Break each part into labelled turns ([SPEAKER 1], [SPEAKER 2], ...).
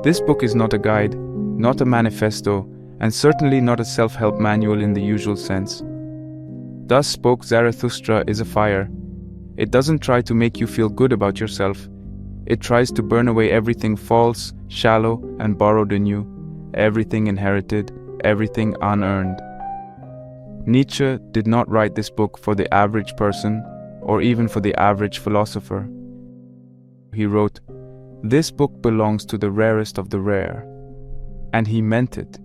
[SPEAKER 1] This book is not a guide, not a manifesto, and certainly not a self-help manual in the usual sense. Thus Spoke Zarathustra is a fire. It doesn't try to make you feel good about yourself. It tries to burn away everything false, shallow, and borrowed in you, everything inherited, everything unearned. Nietzsche did not write this book for the average person, or even for the average philosopher. He wrote, "This book belongs to the rarest of the rare." And he meant it.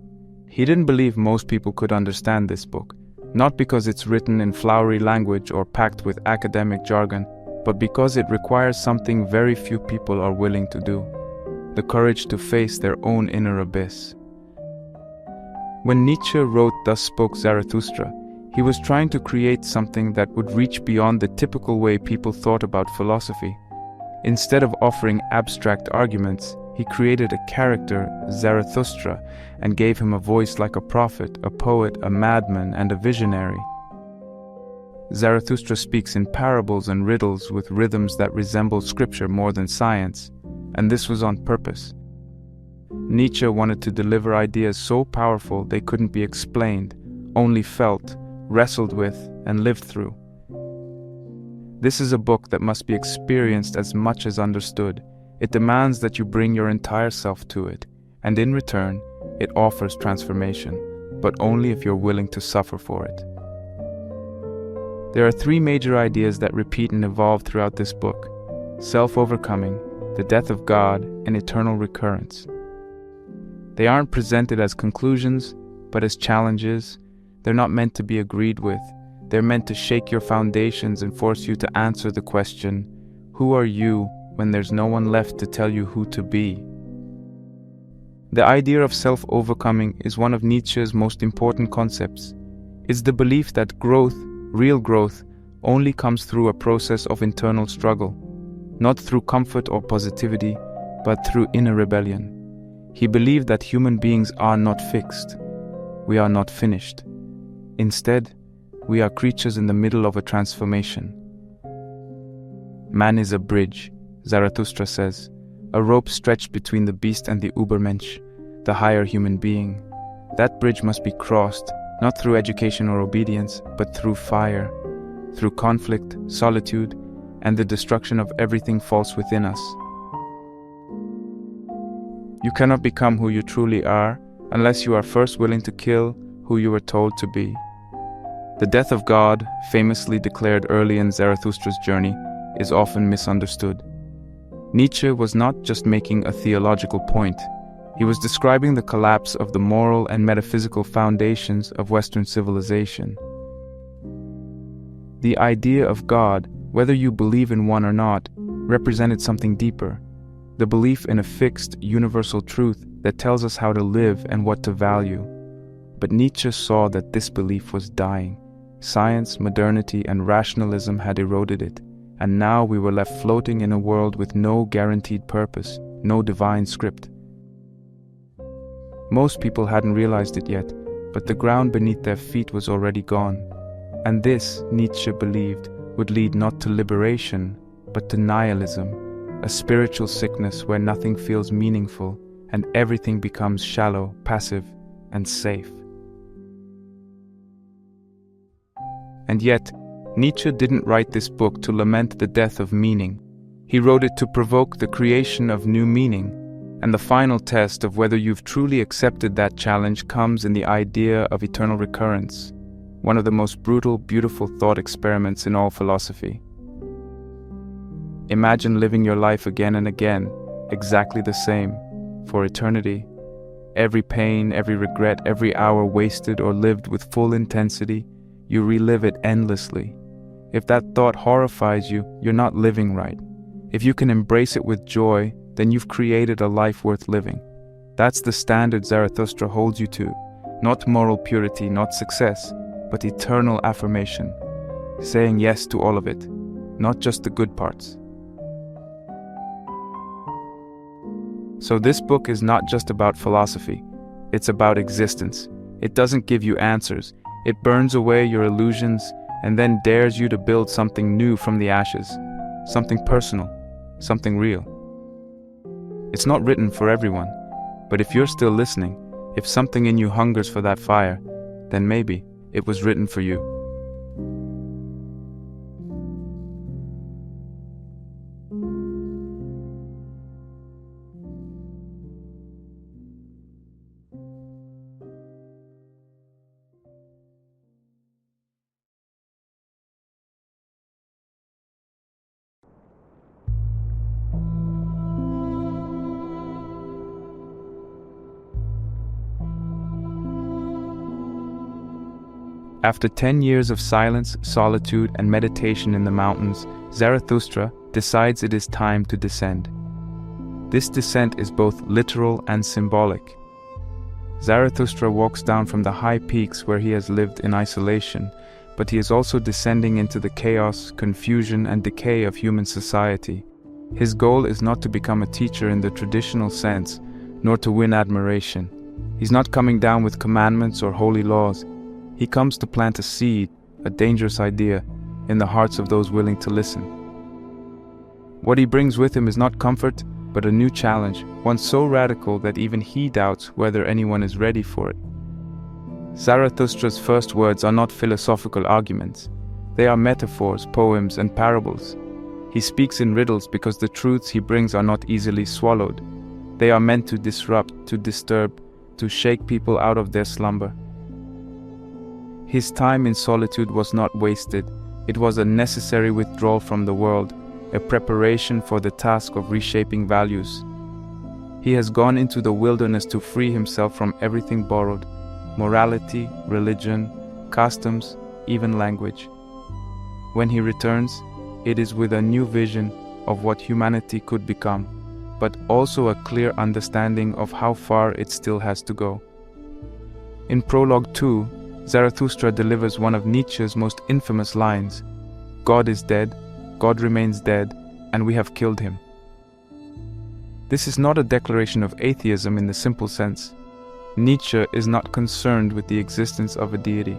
[SPEAKER 1] He didn't believe most people could understand this book, not because it's written in flowery language or packed with academic jargon, but because it requires something very few people are willing to do: the courage to face their own inner abyss. When Nietzsche wrote Thus Spoke Zarathustra, he was trying to create something that would reach beyond the typical way people thought about philosophy. Instead of offering abstract arguments, he created a character, Zarathustra, and gave him a voice like a prophet, a poet, a madman, and a visionary. Zarathustra speaks in parables and riddles with rhythms that resemble scripture more than science, and this was on purpose. Nietzsche wanted to deliver ideas so powerful they couldn't be explained, only felt, wrestled with, and lived through. This is a book that must be experienced as much as understood. It demands that you bring your entire self to it, and in return, it offers transformation, but only if you're willing to suffer for it. There are three major ideas that repeat and evolve throughout this book: self-overcoming, the death of God, and eternal recurrence. They aren't presented as conclusions, but as challenges. They're not meant to be agreed with. They're meant to shake your foundations and force you to answer the question, who are you when there's no one left to tell you who to be? The idea of self-overcoming is one of Nietzsche's most important concepts. It's the belief that growth, real growth, only comes through a process of internal struggle, not through comfort or positivity, but through inner rebellion. He believed that human beings are not fixed. We are not finished. Instead, we are creatures in the middle of a transformation. Man is a bridge, Zarathustra says, a rope stretched between the beast and the Übermensch, the higher human being. That bridge must be crossed, not through education or obedience, but through fire, through conflict, solitude, and the destruction of everything false within us. You cannot become who you truly are unless you are first willing to kill who you were told to be. The death of God, famously declared early in Zarathustra's journey, is often misunderstood. Nietzsche was not just making a theological point. He was describing the collapse of the moral and metaphysical foundations of Western civilization. The idea of God, whether you believe in one or not, represented something deeper: the belief in a fixed, universal truth that tells us how to live and what to value. But Nietzsche saw that this belief was dying. Science, modernity, and rationalism had eroded it, and now we were left floating in a world with no guaranteed purpose, no divine script. Most people hadn't realized it yet, but the ground beneath their feet was already gone. And this, Nietzsche believed, would lead not to liberation, but to nihilism, a spiritual sickness where nothing feels meaningful and everything becomes shallow, passive, and safe. And yet, Nietzsche didn't write this book to lament the death of meaning. He wrote it to provoke the creation of new meaning, and the final test of whether you've truly accepted that challenge comes in the idea of eternal recurrence, one of the most brutal, beautiful thought experiments in all philosophy. Imagine living your life again and again, exactly the same, for eternity. Every pain, every regret, every hour wasted or lived with full intensity, you relive it endlessly. If that thought horrifies you, you're not living right. If you can embrace it with joy, then you've created a life worth living. That's the standard Zarathustra holds you to. Not moral purity, not success, but eternal affirmation. Saying yes to all of it, not just the good parts. So this book is not just about philosophy. It's about existence. It doesn't give you answers. It burns away your illusions and then dares you to build something new from the ashes. Something personal, something real. It's not written for everyone. But if you're still listening, if something in you hungers for that fire, then maybe it was written for you. After 10 years of silence, solitude, and meditation in the mountains, Zarathustra decides it is time to descend. This descent is both literal and symbolic. Zarathustra walks down from the high peaks where he has lived in isolation, but he is also descending into the chaos, confusion, and decay of human society. His goal is not to become a teacher in the traditional sense, nor to win admiration. He's not coming down with commandments or holy laws. He comes to plant a seed, a dangerous idea, in the hearts of those willing to listen. What he brings with him is not comfort, but a new challenge, one so radical that even he doubts whether anyone is ready for it. Zarathustra's first words are not philosophical arguments. They are metaphors, poems, and parables. He speaks in riddles because the truths he brings are not easily swallowed. They are meant to disrupt, to disturb, to shake people out of their slumber. His time in solitude was not wasted. It was a necessary withdrawal from the world, a preparation for the task of reshaping values. He has gone into the wilderness to free himself from everything borrowed: morality, religion, customs, even language. When he returns, it is with a new vision of what humanity could become, but also a clear understanding of how far it still has to go. In Prologue 2, Zarathustra delivers one of Nietzsche's most infamous lines: "God is dead, God remains dead, and we have killed him." This is not a declaration of atheism in the simple sense. Nietzsche is not concerned with the existence of a deity.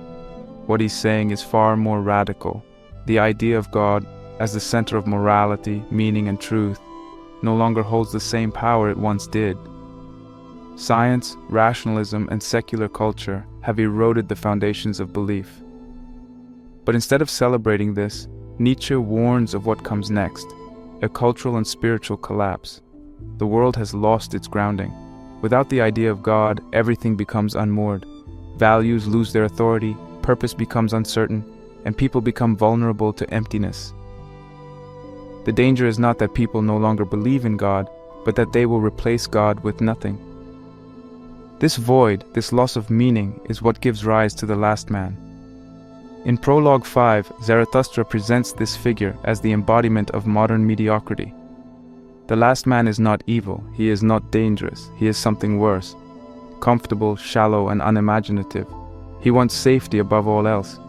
[SPEAKER 1] What he's saying is far more radical. The idea of God as the center of morality, meaning, and truth no longer holds the same power it once did. Science, rationalism, and secular culture have eroded the foundations of belief. But instead of celebrating this, Nietzsche warns of what comes next: a cultural and spiritual collapse. The world has lost its grounding. Without the idea of God, everything becomes unmoored. Values lose their authority, purpose becomes uncertain, and people become vulnerable to emptiness. The danger is not that people no longer believe in God, but that they will replace God with nothing. This void, this loss of meaning, is what gives rise to the last man. In Prologue 5, Zarathustra presents this figure as the embodiment of modern mediocrity. The last man is not evil, he is not dangerous, he is something worse: comfortable, shallow, and unimaginative. He wants safety above all else.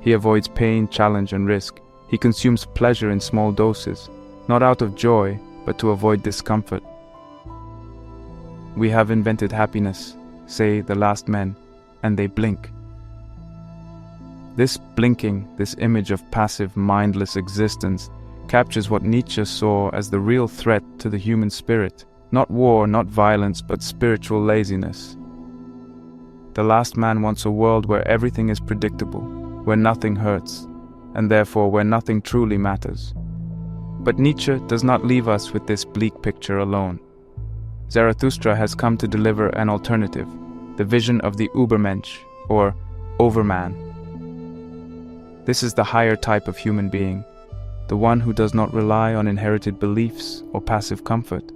[SPEAKER 1] He avoids pain, challenge, and risk. He consumes pleasure in small doses, not out of joy, but to avoid discomfort. "We have invented happiness," say the last men, and they blink. This blinking, this image of passive, mindless existence, captures what Nietzsche saw as the real threat to the human spirit. Not war, not violence, but spiritual laziness. The last man wants a world where everything is predictable, where nothing hurts, and therefore where nothing truly matters. But Nietzsche does not leave us with this bleak picture alone. Zarathustra has come to deliver an alternative, the vision of the Übermensch, or Overman. This is the higher type of human being, the one who does not rely on inherited beliefs or passive comfort.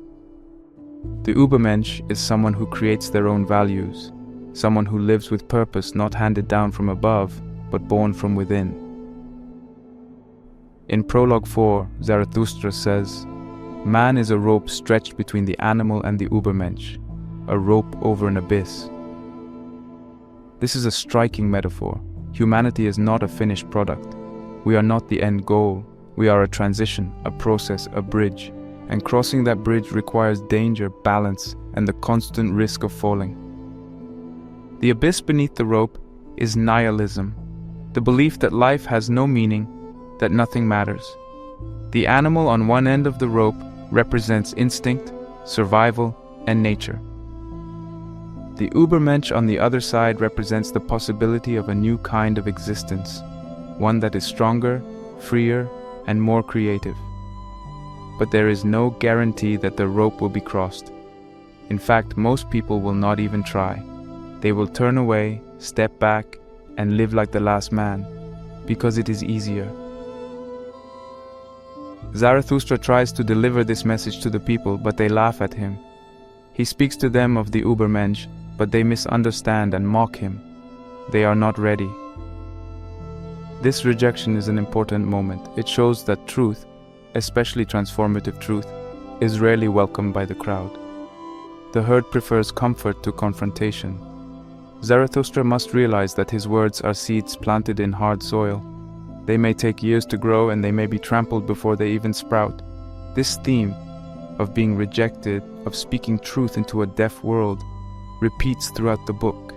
[SPEAKER 1] The Übermensch is someone who creates their own values, someone who lives with purpose not handed down from above, but born from within. In Prologue 4, Zarathustra says, "Man is a rope stretched between the animal and the Übermensch, a rope over an abyss." This is a striking metaphor. Humanity is not a finished product. We are not the end goal. We are a transition, a process, a bridge. And crossing that bridge requires danger, balance, and the constant risk of falling. The abyss beneath the rope is nihilism, the belief that life has no meaning, that nothing matters. The animal on one end of the rope represents instinct, survival, and nature. The Übermensch on the other side represents the possibility of a new kind of existence, one that is stronger, freer, and more creative. But there is no guarantee that the rope will be crossed. In fact, most people will not even try. They will turn away, step back, and live like the last man, because it is easier. Zarathustra tries to deliver this message to the people, but they laugh at him. He speaks to them of the Übermensch, but they misunderstand and mock him. They are not ready. This rejection is an important moment. It shows that truth, especially transformative truth, is rarely welcomed by the crowd. The herd prefers comfort to confrontation. Zarathustra must realize that his words are seeds planted in hard soil. They may take years to grow and they may be trampled before they even sprout. This theme of being rejected, of speaking truth into a deaf world, repeats throughout the book.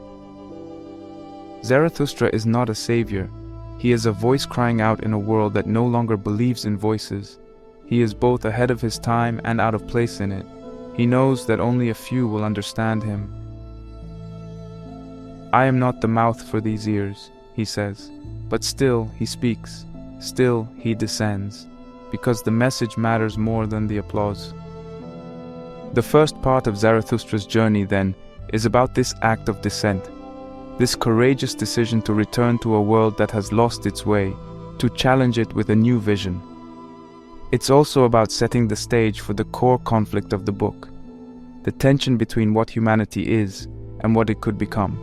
[SPEAKER 1] Zarathustra is not a savior. He is a voice crying out in a world that no longer believes in voices. He is both ahead of his time and out of place in it. He knows that only a few will understand him. I am not the mouth for these ears, he says, but still he speaks, still he descends, because the message matters more than the applause. The first part of Zarathustra's journey, then, is about this act of descent, this courageous decision to return to a world that has lost its way, to challenge it with a new vision. It's also about setting the stage for the core conflict of the book, the tension between what humanity is and what it could become.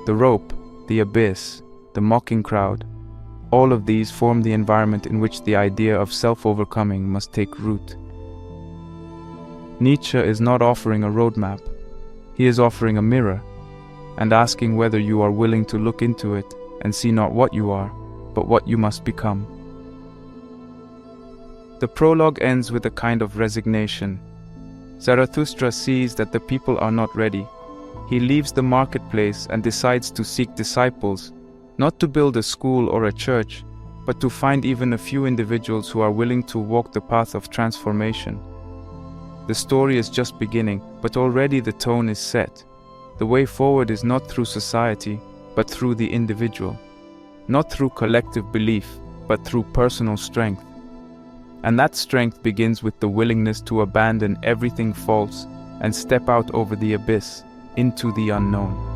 [SPEAKER 1] The rope, the abyss, the mocking crowd, all of these form the environment in which the idea of self-overcoming must take root. Nietzsche is not offering a roadmap. He is offering a mirror, and asking whether you are willing to look into it and see not what you are, but what you must become. The prologue ends with a kind of resignation. Zarathustra sees that the people are not ready. He leaves the marketplace and decides to seek disciples, not to build a school or a church, but to find even a few individuals who are willing to walk the path of transformation. The story is just beginning, but already the tone is set. The way forward is not through society, but through the individual. Not through collective belief, but through personal strength. And that strength begins with the willingness to abandon everything false and step out over the abyss, into the unknown.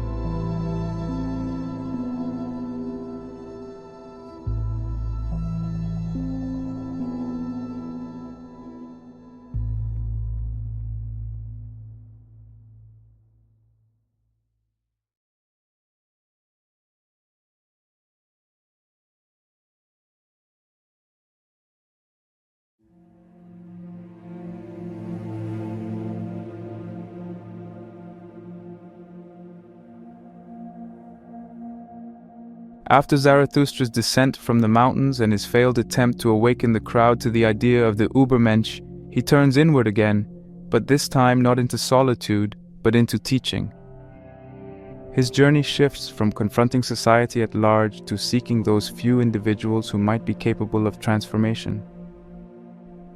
[SPEAKER 1] After Zarathustra's descent from the mountains and his failed attempt to awaken the crowd to the idea of the Übermensch, he turns inward again, but this time not into solitude, but into teaching. His journey shifts from confronting society at large to seeking those few individuals who might be capable of transformation.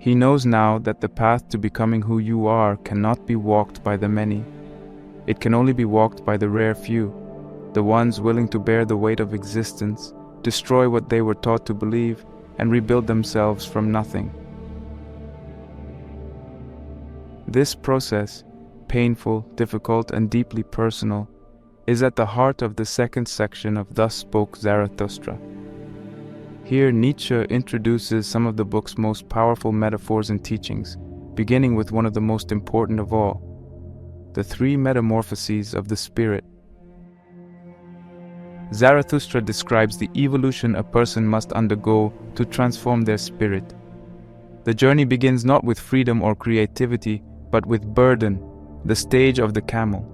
[SPEAKER 1] He knows now that the path to becoming who you are cannot be walked by the many. It can only be walked by the rare few. The ones willing to bear the weight of existence, destroy what they were taught to believe, and rebuild themselves from nothing. This process, painful, difficult, and deeply personal, is at the heart of the second section of Thus Spoke Zarathustra. Here Nietzsche introduces some of the book's most powerful metaphors and teachings, beginning with one of the most important of all, the three metamorphoses of the spirit. Zarathustra describes the evolution a person must undergo to transform their spirit. The journey begins not with freedom or creativity, but with burden, the stage of the camel.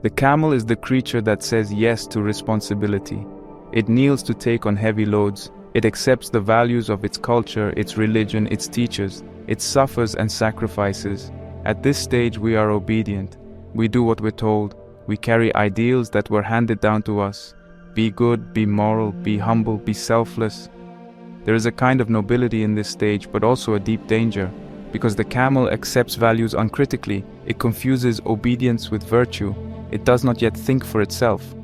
[SPEAKER 1] The camel is the creature that says yes to responsibility. It kneels to take on heavy loads. It accepts the values of its culture, its religion, its teachers. It suffers and sacrifices. At this stage we are obedient. We do what we're told. We carry ideals that were handed down to us. Be good, be moral, be humble, be selfless. There is a kind of nobility in this stage, but also a deep danger. because the camel accepts values uncritically. It confuses obedience with virtue. It does not yet think for itself.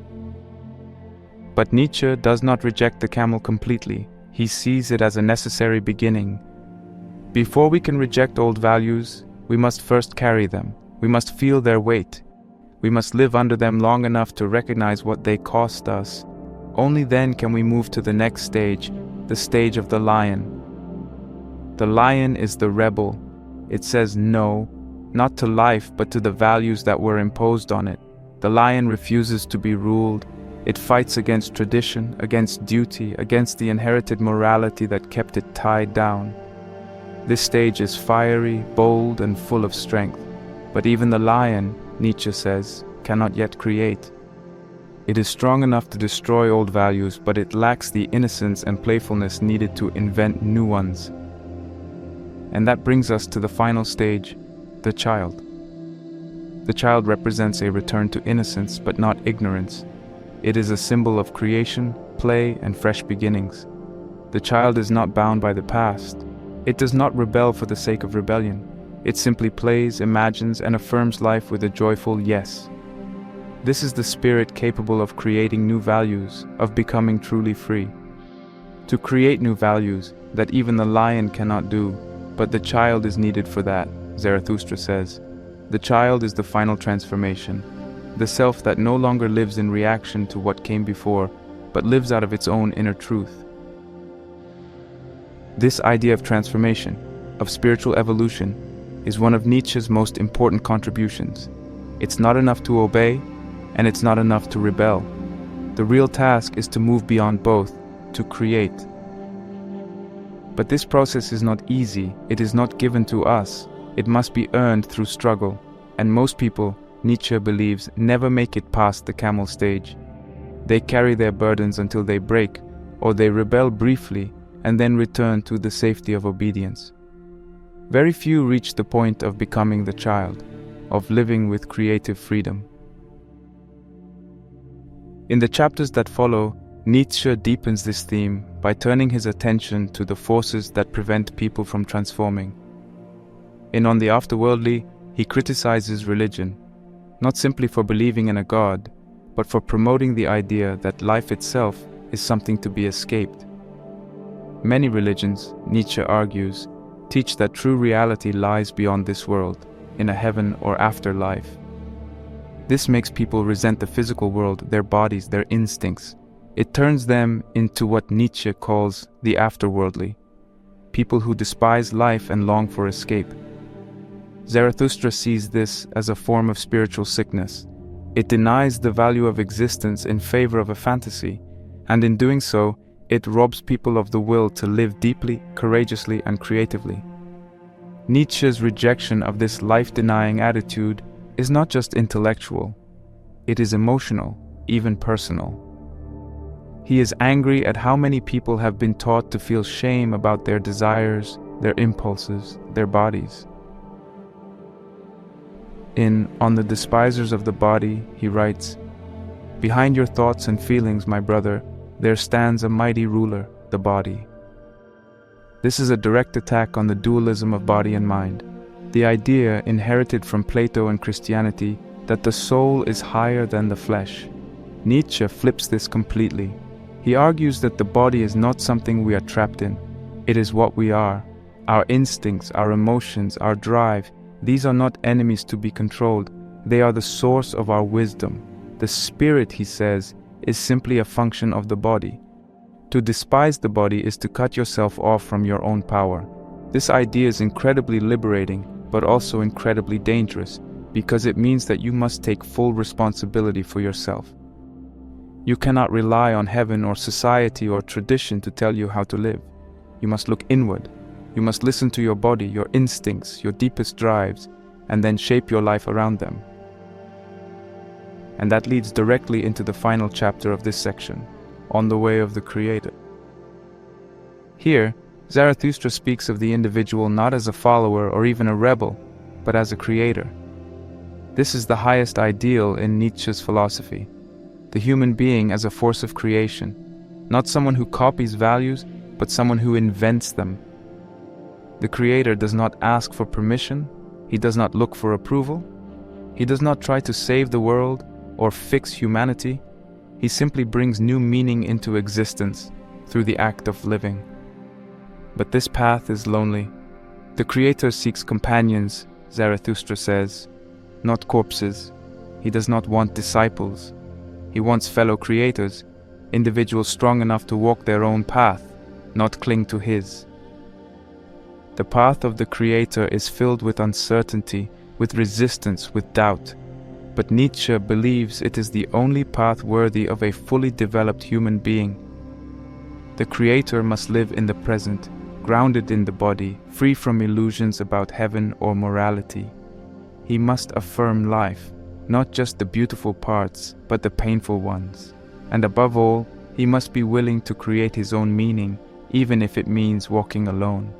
[SPEAKER 1] But Nietzsche does not reject the camel completely. He sees it as a necessary beginning. Before we can reject old values, we must first carry them. We must feel their weight. We must live under them long enough to recognize what they cost us. Only then can we move to the next stage, the stage of the lion. The lion is the rebel. It says no, not to life, but to the values that were imposed on it. The lion refuses to be ruled. It fights against tradition, against duty, against the inherited morality that kept it tied down. This stage is fiery, bold, and full of strength. But even the lion, Nietzsche says, cannot yet create. It is strong enough to destroy old values, but it lacks the innocence and playfulness needed to invent new ones. And that brings us to the final stage, the child. The child represents a return to innocence, but not ignorance. It is a symbol of creation, play, and fresh beginnings. The child is not bound by the past. It does not rebel for the sake of rebellion. It simply plays, imagines, and affirms life with a joyful yes. This is the spirit capable of creating new values, of becoming truly free. To create new values that even the lion cannot do, but the child is needed for that, Zarathustra says. The child is the final transformation, the self that no longer lives in reaction to what came before, but lives out of its own inner truth. This idea of transformation, of spiritual evolution, is one of Nietzsche's most important contributions. It's not enough to obey, and it's not enough to rebel. The real task is to move beyond both, to create. But this process is not easy. It is not given to us. It must be earned through struggle, and most people, Nietzsche believes, never make it past the camel stage. They carry their burdens until they break, or they rebel briefly and then return to the safety of obedience. Very few reach the point of becoming the child, of living with creative freedom. In the chapters that follow, Nietzsche deepens this theme by turning his attention to the forces that prevent people from transforming. In On the Afterworldly, he criticizes religion, not simply for believing in a god, but for promoting the idea that life itself is something to be escaped. Many religions, Nietzsche argues, teach that true reality lies beyond this world, in a heaven or afterlife. This makes people resent the physical world, their bodies, their instincts. It turns them into what Nietzsche calls the afterworldly, people who despise life and long for escape. Zarathustra sees this as a form of spiritual sickness. It denies the value of existence in favor of a fantasy, and in doing so, it robs people of the will to live deeply, courageously, and creatively. Nietzsche's rejection of this life-denying attitude is not just intellectual, it is emotional, even personal. He is angry at how many people have been taught to feel shame about their desires, their impulses, their bodies. In On the Despisers of the Body, he writes, "Behind your thoughts and feelings, my brother, there stands a mighty ruler, the body." This is a direct attack on the dualism of body and mind, the idea inherited from Plato and Christianity that the soul is higher than the flesh. Nietzsche flips this completely. He argues that the body is not something we are trapped in. It is what we are. Our instincts, our emotions, our drive, these are not enemies to be controlled. They are the source of our wisdom. The spirit, he says, is simply a function of the body. To despise the body is to cut yourself off from your own power. This idea is incredibly liberating, but also incredibly dangerous, because it means that you must take full responsibility for yourself. You cannot rely on heaven or society or tradition to tell you how to live. You must look inward. You must listen to your body, your instincts, your deepest drives, and then shape your life around them. And that leads directly into the final chapter of this section, On the Way of the Creator. Here, Zarathustra speaks of the individual not as a follower or even a rebel, but as a creator. This is the highest ideal in Nietzsche's philosophy, the human being as a force of creation, not someone who copies values, but someone who invents them. The Creator does not ask for permission, He does not look for approval, He does not try to save the world or fix humanity. He simply brings new meaning into existence through the act of living. But this path is lonely. The Creator seeks companions, Zarathustra says, not corpses. He does not want disciples. He wants fellow creators, individuals strong enough to walk their own path, not cling to his. The path of the Creator is filled with uncertainty, with resistance, with doubt. But Nietzsche believes it is the only path worthy of a fully developed human being. The Creator must live in the present, grounded in the body, free from illusions about heaven or morality. He must affirm life, not just the beautiful parts, but the painful ones. And above all, he must be willing to create his own meaning, even if it means walking alone.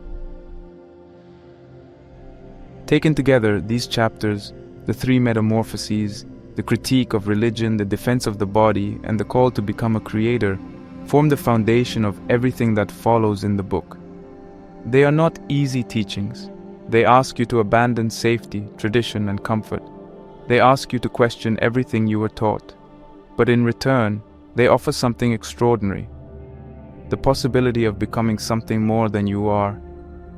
[SPEAKER 1] Taken together, these chapters, the three metamorphoses, the critique of religion, the defense of the body, and the call to become a creator, form the foundation of everything that follows in the book. They are not easy teachings. They ask you to abandon safety, tradition, and comfort. They ask you to question everything you were taught. But in return, they offer something extraordinary. The possibility of becoming something more than you are,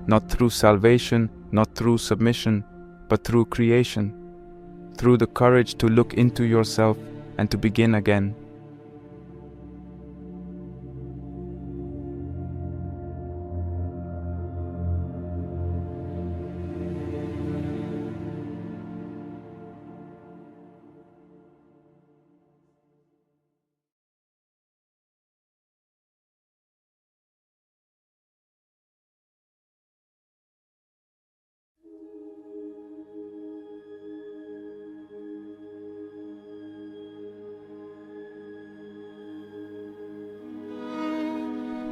[SPEAKER 1] not through salvation, not through submission, but through creation, through the courage to look into yourself and to begin again.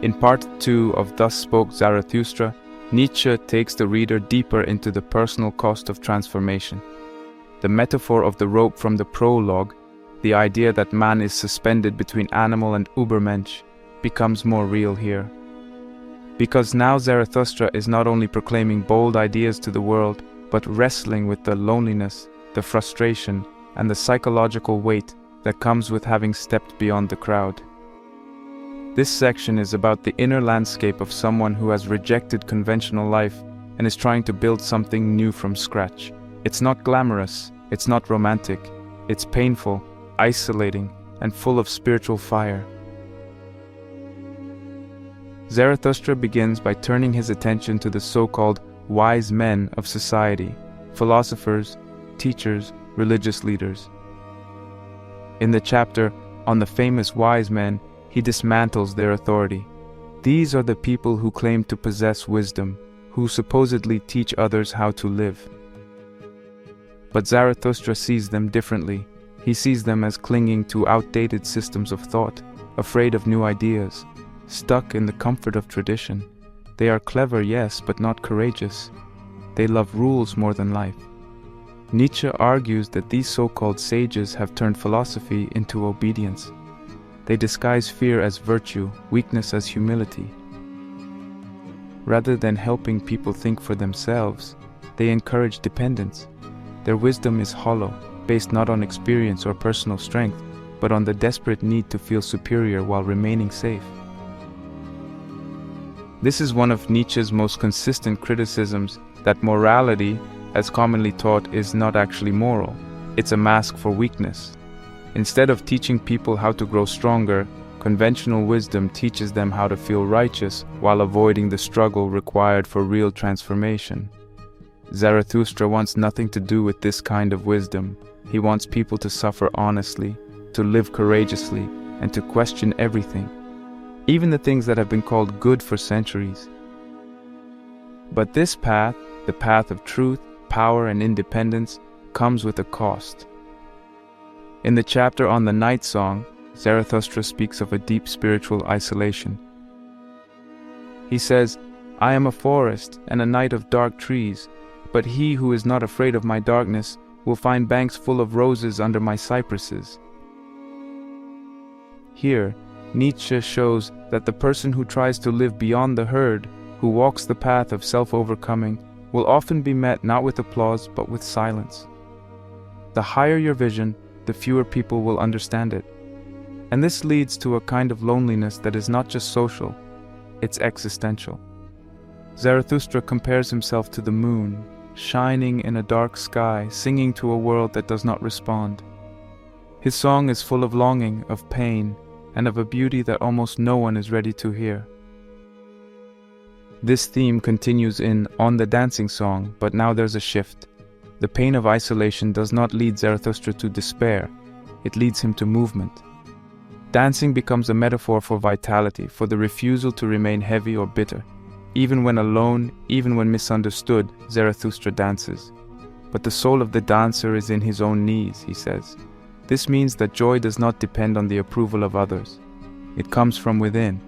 [SPEAKER 1] In part 2 of Thus Spoke Zarathustra, Nietzsche takes the reader deeper into the personal cost of transformation. The metaphor of the rope from the prologue, the idea that man is suspended between animal and Übermensch, becomes more real here. Because now Zarathustra is not only proclaiming bold ideas to the world, but wrestling with the loneliness, the frustration, and the psychological weight that comes with having stepped beyond the crowd. This section is about the inner landscape of someone who has rejected conventional life and is trying to build something new from scratch. It's not glamorous, it's not romantic, it's painful, isolating, and full of spiritual fire. Zarathustra begins by turning his attention to the so-called wise men of society, philosophers, teachers, religious leaders. In the chapter on the famous wise men, he dismantles their authority. These are the people who claim to possess wisdom, who supposedly teach others how to live. But Zarathustra sees them differently. He sees them as clinging to outdated systems of thought, afraid of new ideas, stuck in the comfort of tradition. They are clever, yes, but not courageous. They love rules more than life. Nietzsche argues that these so-called sages have turned philosophy into obedience. They disguise fear as virtue, weakness as humility. Rather than helping people think for themselves, they encourage dependence. Their wisdom is hollow, based not on experience or personal strength, but on the desperate need to feel superior while remaining safe. This is one of Nietzsche's most consistent criticisms, that morality, as commonly taught, is not actually moral. It's a mask for weakness. Instead of teaching people how to grow stronger, conventional wisdom teaches them how to feel righteous while avoiding the struggle required for real transformation. Zarathustra wants nothing to do with this kind of wisdom. He wants people to suffer honestly, to live courageously, and to question everything, even the things that have been called good for centuries. But this path, the path of truth, power, and independence, comes with a cost. In the chapter on the Night Song, Zarathustra speaks of a deep spiritual isolation. He says, "I am a forest and a night of dark trees, but he who is not afraid of my darkness will find banks full of roses under my cypresses." Here, Nietzsche shows that the person who tries to live beyond the herd, who walks the path of self-overcoming, will often be met not with applause but with silence. The higher your vision, the fewer people will understand it. And this leads to a kind of loneliness that is not just social, it's existential. Zarathustra compares himself to the moon, shining in a dark sky, singing to a world that does not respond. His song is full of longing, of pain, and of a beauty that almost no one is ready to hear. This theme continues in On the Dancing Song, but now there's a shift. The pain of isolation does not lead Zarathustra to despair, it leads him to movement. Dancing becomes a metaphor for vitality, for the refusal to remain heavy or bitter. Even when alone, even when misunderstood, Zarathustra dances. But the soul of the dancer is in his own knees, he says. This means that joy does not depend on the approval of others. It comes from within.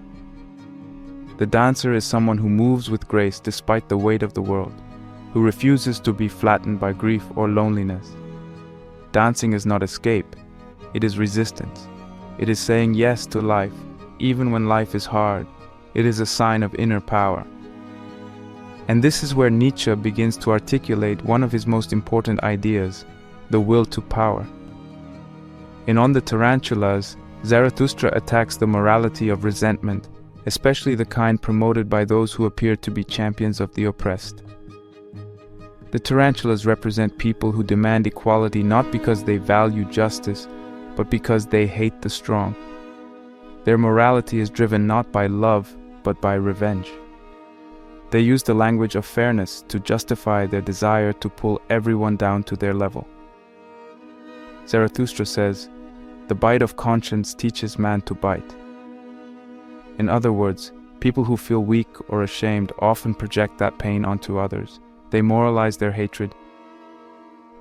[SPEAKER 1] The dancer is someone who moves with grace despite the weight of the world, who refuses to be flattened by grief or loneliness. Dancing is not escape, it is resistance. It is saying yes to life, even when life is hard. It is a sign of inner power. And this is where Nietzsche begins to articulate one of his most important ideas, the will to power. In On the Tarantulas, Zarathustra attacks the morality of resentment, especially the kind promoted by those who appear to be champions of the oppressed. The tarantulas represent people who demand equality not because they value justice, but because they hate the strong. Their morality is driven not by love, but by revenge. They use the language of fairness to justify their desire to pull everyone down to their level. Zarathustra says, "The bite of conscience teaches man to bite." In other words, people who feel weak or ashamed often project that pain onto others. They moralize their hatred.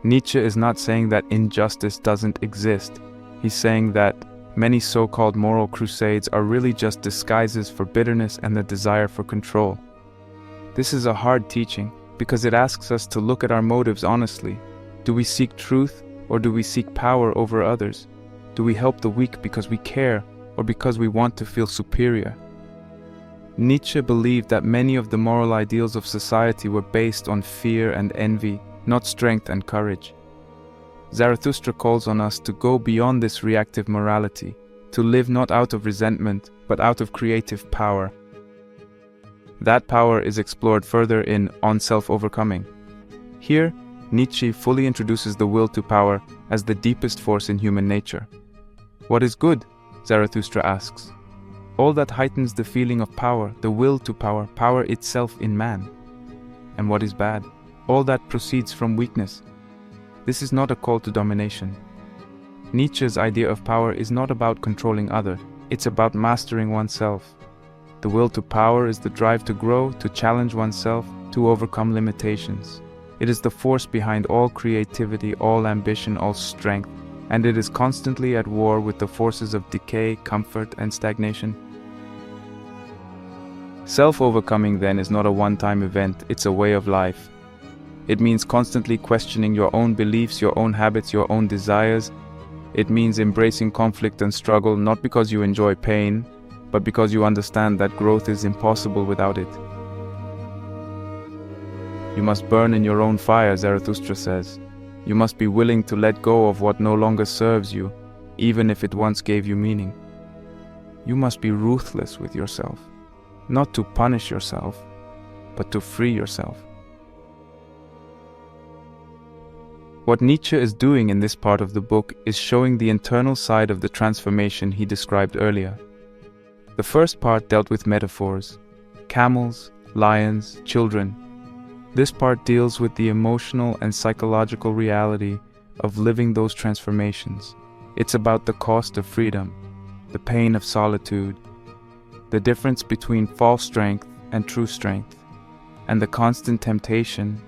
[SPEAKER 1] Nietzsche is not saying that injustice doesn't exist. He's saying that many so-called moral crusades are really just disguises for bitterness and the desire for control. This is a hard teaching because it asks us to look at our motives honestly. Do we seek truth or do we seek power over others? Do we help the weak because we care or because we want to feel superior? Nietzsche believed that many of the moral ideals of society were based on fear and envy, not strength and courage. Zarathustra calls on us to go beyond this reactive morality, to live not out of resentment, but out of creative power. That power is explored further in On Self-Overcoming. Here, Nietzsche fully introduces the will to power as the deepest force in human nature. What is good? Zarathustra asks. All that heightens the feeling of power, the will to power, power itself in man. And what is bad? All that proceeds from weakness. This is not a call to domination. Nietzsche's idea of power is not about controlling others, it's about mastering oneself. The will to power is the drive to grow, to challenge oneself, to overcome limitations. It is the force behind all creativity, all ambition, all strength, and it is constantly at war with the forces of decay, comfort, and stagnation. Self-overcoming, then, is not a one-time event, it's a way of life. It means constantly questioning your own beliefs, your own habits, your own desires. It means embracing conflict and struggle, not because you enjoy pain, but because you understand that growth is impossible without it. You must burn in your own fire, Zarathustra says. You must be willing to let go of what no longer serves you, even if it once gave you meaning. You must be ruthless with yourself, not to punish yourself, but to free yourself. What Nietzsche is doing in this part of the book is showing the internal side of the transformation he described earlier. The first part dealt with metaphors, camels, lions, children. This part deals with the emotional and psychological reality of living those transformations. It's about the cost of freedom, the pain of solitude, the difference between false strength and true strength, and the constant temptation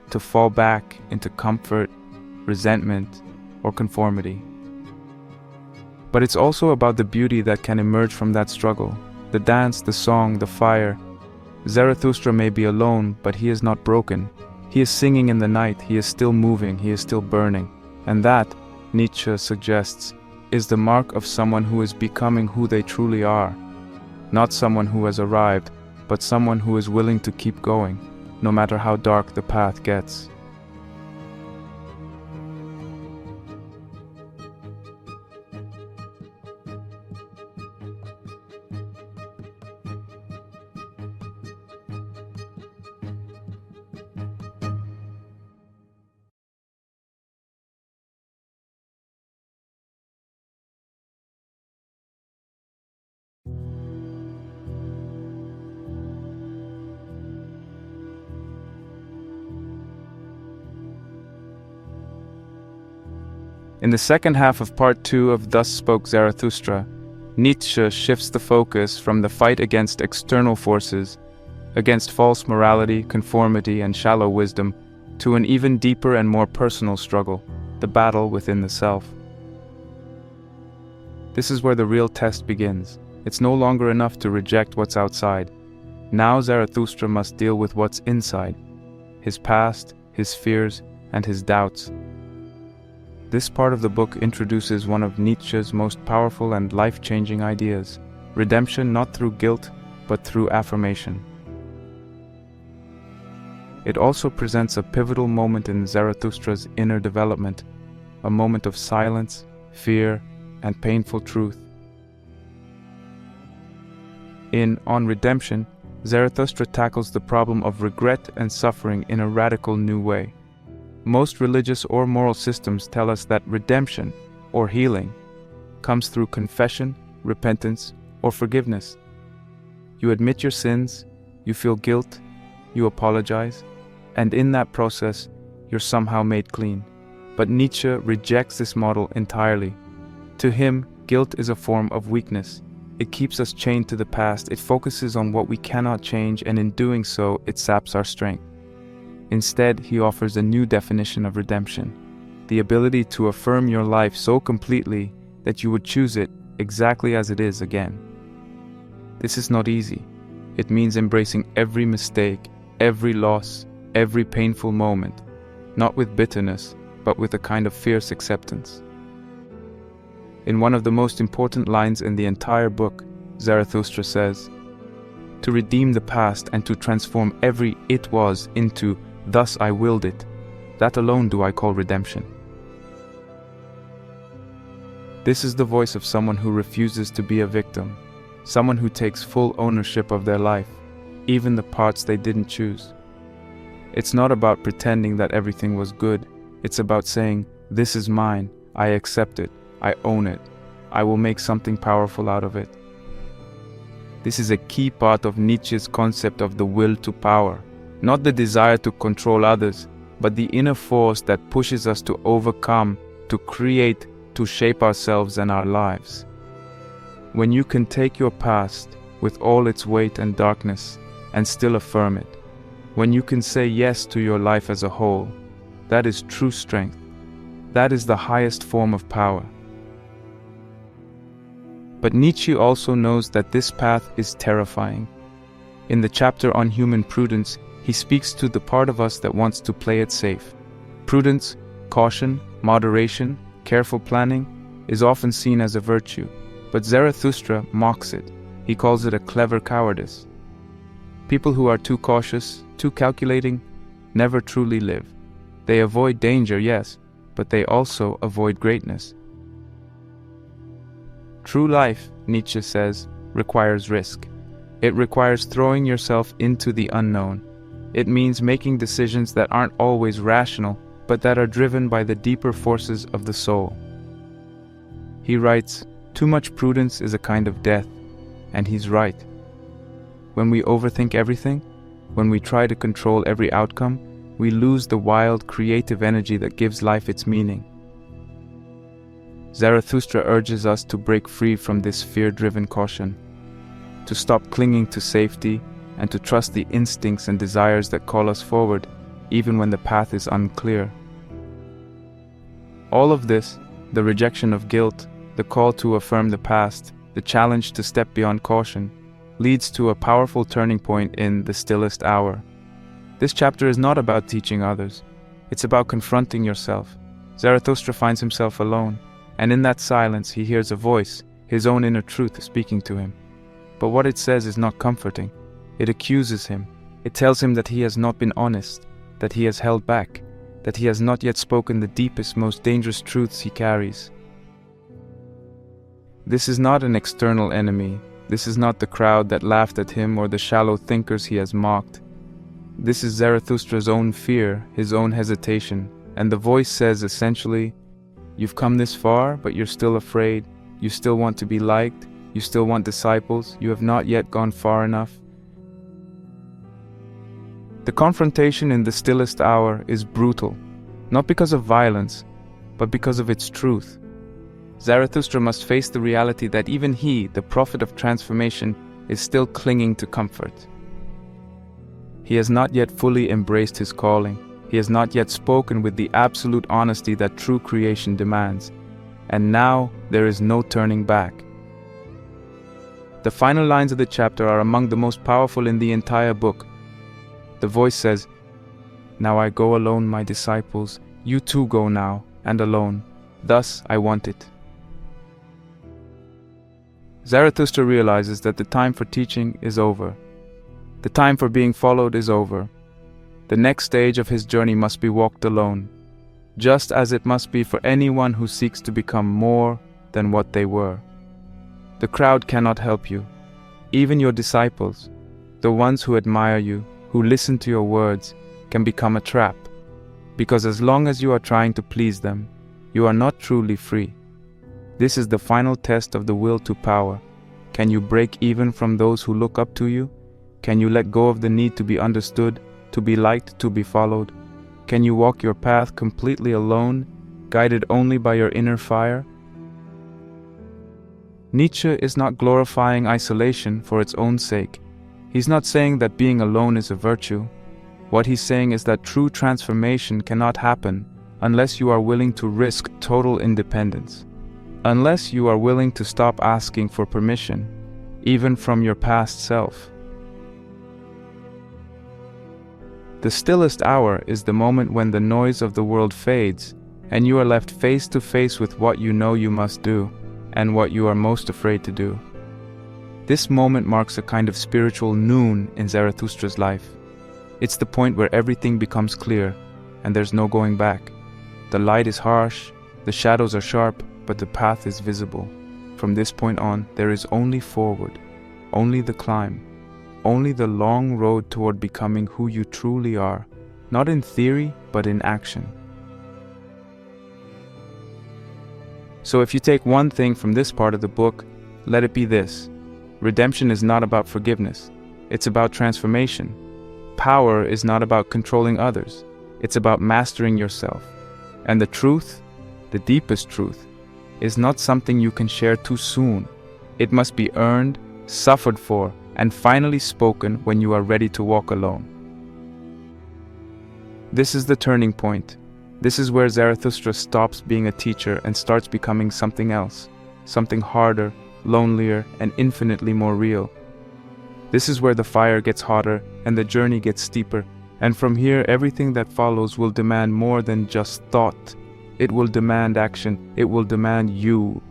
[SPEAKER 1] to fall back into comfort, resentment, or conformity. But it's also about the beauty that can emerge from that struggle, the dance, the song, the fire. Zarathustra may be alone, but he is not broken. He is singing in the night, he is still moving, he is still burning. And that, Nietzsche suggests, is the mark of someone who is becoming who they truly are. Not someone who has arrived, but someone who is willing to keep going, no matter how dark the path gets. In the second half of part 2 of Thus Spoke Zarathustra, Nietzsche shifts the focus from the fight against external forces, against false morality, conformity, and shallow wisdom, to an even deeper and more personal struggle, the battle within the self. This is where the real test begins. It's no longer enough to reject what's outside. Now Zarathustra must deal with what's inside, his past, his fears, and his doubts. This part of the book introduces one of Nietzsche's most powerful and life-changing ideas: redemption not through guilt, but through affirmation. It also presents a pivotal moment in Zarathustra's inner development, a moment of silence, fear, and painful truth. On Redemption, Zarathustra tackles the problem of regret and suffering in a radical new way. Most religious or moral systems tell us that redemption, or healing, comes through confession, repentance, or forgiveness. You admit your sins, you feel guilt, you apologize, and in that process, you're somehow made clean. But Nietzsche rejects this model entirely. To him, guilt is a form of weakness. It keeps us chained to the past, it focuses on what we cannot change, and in doing so, it saps our strength. Instead, he offers a new definition of redemption: the ability to affirm your life so completely that you would choose it exactly as it is again. This is not easy. It means embracing every mistake, every loss, every painful moment, not with bitterness, but with a kind of fierce acceptance. In one of the most important lines in the entire book, Zarathustra says, "To redeem the past and to transform every it was into thus I willed it, that alone do I call redemption." This is the voice of someone who refuses to be a victim, someone who takes full ownership of their life, even the parts they didn't choose. It's not about pretending that everything was good, it's about saying, "This is mine, I accept it, I own it, I will make something powerful out of it." This is a key part of Nietzsche's concept of the will to power. Not the desire to control others, but the inner force that pushes us to overcome, to create, to shape ourselves and our lives. When you can take your past, with all its weight and darkness, and still affirm it, when you can say yes to your life as a whole, that is true strength. That is the highest form of power. But Nietzsche also knows that this path is terrifying. In the chapter on human prudence, he speaks to the part of us that wants to play it safe. Prudence, caution, moderation, careful planning is often seen as a virtue, but Zarathustra mocks it. He calls it a clever cowardice. People who are too cautious, too calculating, never truly live. They avoid danger, yes, but they also avoid greatness. True life, Nietzsche says, requires risk. It requires throwing yourself into the unknown. It means making decisions that aren't always rational, but that are driven by the deeper forces of the soul. He writes, "Too much prudence is a kind of death," and he's right. When we overthink everything, when we try to control every outcome, we lose the wild, creative energy that gives life its meaning. Zarathustra urges us to break free from this fear-driven caution, to stop clinging to safety, and to trust the instincts and desires that call us forward, even when the path is unclear. All of this, the rejection of guilt, the call to affirm the past, the challenge to step beyond caution, leads to a powerful turning point in The Stillest Hour. This chapter is not about teaching others. It's about confronting yourself. Zarathustra finds himself alone, and in that silence he hears a voice, his own inner truth speaking to him. But what it says is not comforting. It accuses him. It tells him that he has not been honest, that he has held back, that he has not yet spoken the deepest, most dangerous truths he carries. This is not an external enemy. This is not the crowd that laughed at him or the shallow thinkers he has mocked. This is Zarathustra's own fear, his own hesitation, and the voice says essentially, "You've come this far, but you're still afraid. You still want to be liked. You still want disciples. You have not yet gone far enough." The confrontation in the stillest hour is brutal, not because of violence, but because of its truth. Zarathustra must face the reality that even he, the prophet of transformation, is still clinging to comfort. He has not yet fully embraced his calling. He has not yet spoken with the absolute honesty that true creation demands. And now there is no turning back. The final lines of the chapter are among the most powerful in the entire book. The voice says, "Now I go alone, my disciples. You too go now, and alone. Thus I want it." Zarathustra realizes that the time for teaching is over. The time for being followed is over. The next stage of his journey must be walked alone, just as it must be for anyone who seeks to become more than what they were. The crowd cannot help you. Even your disciples, the ones who admire you, who listen to your words, can become a trap. Because as long as you are trying to please them, you are not truly free. This is the final test of the will to power. Can you break even from those who look up to you? Can you let go of the need to be understood, to be liked, to be followed? Can you walk your path completely alone, guided only by your inner fire? Nietzsche is not glorifying isolation for its own sake. He's not saying that being alone is a virtue. What he's saying is that true transformation cannot happen unless you are willing to risk total independence. Unless you are willing to stop asking for permission, even from your past self. The stillest hour is the moment when the noise of the world fades and you are left face to face with what you know you must do and what you are most afraid to do. This moment marks a kind of spiritual noon in Zarathustra's life. It's the point where everything becomes clear and there's no going back. The light is harsh, the shadows are sharp, but the path is visible. From this point on, there is only forward, only the climb, only the long road toward becoming who you truly are, not in theory, but in action. So if you take one thing from this part of the book, let it be this. Redemption is not about forgiveness. It's about transformation. Power is not about controlling others. It's about mastering yourself. And the truth, the deepest truth, is not something you can share too soon. It must be earned, suffered for, and finally spoken when you are ready to walk alone. This is the turning point. This is where Zarathustra stops being a teacher and starts becoming something else, something harder, lonelier, and infinitely more real. This is where the fire gets hotter and the journey gets steeper, and from here everything that follows will demand more than just thought. It will demand action. It will demand you.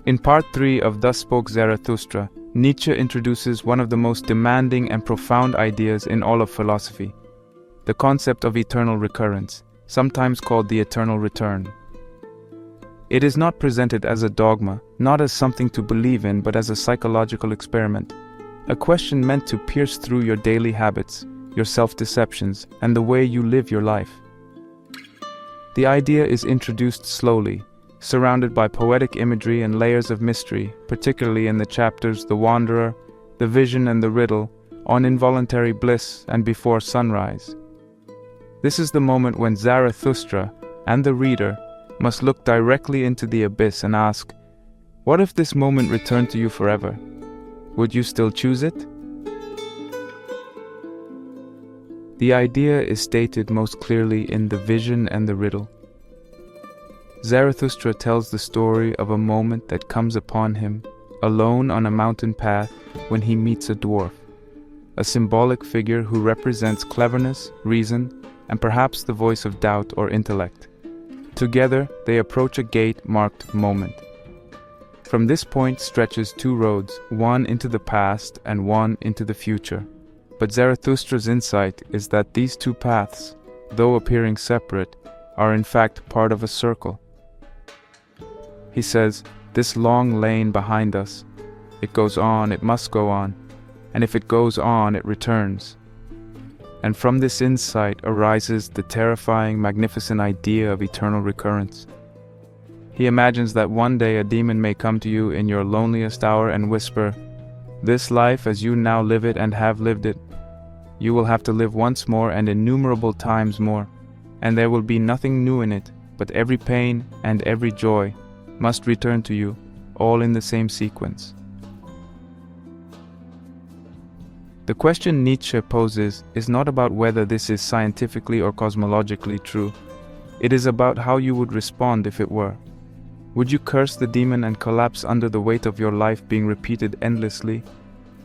[SPEAKER 1] In part 3 of Thus Spoke Zarathustra, Nietzsche introduces one of the most demanding and profound ideas in all of philosophy, the concept of eternal recurrence, sometimes called the eternal return. It is not presented as a dogma, not as something to believe in, but as a psychological experiment, a question meant to pierce through your daily habits, your self-deceptions, and the way you live your life. The idea is introduced slowly, surrounded by poetic imagery and layers of mystery, particularly in the chapters The Wanderer, The Vision and the Riddle, On Involuntary Bliss, and Before Sunrise. This is the moment when Zarathustra and the reader must look directly into the abyss and ask, What if this moment returned to you forever? Would you still choose it? The idea is stated most clearly in The Vision and the Riddle. Zarathustra tells the story of a moment that comes upon him, alone on a mountain path, when he meets a dwarf, a symbolic figure who represents cleverness, reason, and perhaps the voice of doubt or intellect. Together, they approach a gate marked Moment. From this point stretches two roads, one into the past and one into the future. But Zarathustra's insight is that these two paths, though appearing separate, are in fact part of a circle. He says, "This long lane behind us, it goes on, it must go on, and if it goes on, it returns." And from this insight arises the terrifying, magnificent idea of eternal recurrence. He imagines that one day a demon may come to you in your loneliest hour and whisper, "This life as you now live it and have lived it, you will have to live once more and innumerable times more, and there will be nothing new in it, but every pain and every joy must return to you, all in the same sequence." The question Nietzsche poses is not about whether this is scientifically or cosmologically true. It is about how you would respond if it were. Would you curse the demon and collapse under the weight of your life being repeated endlessly?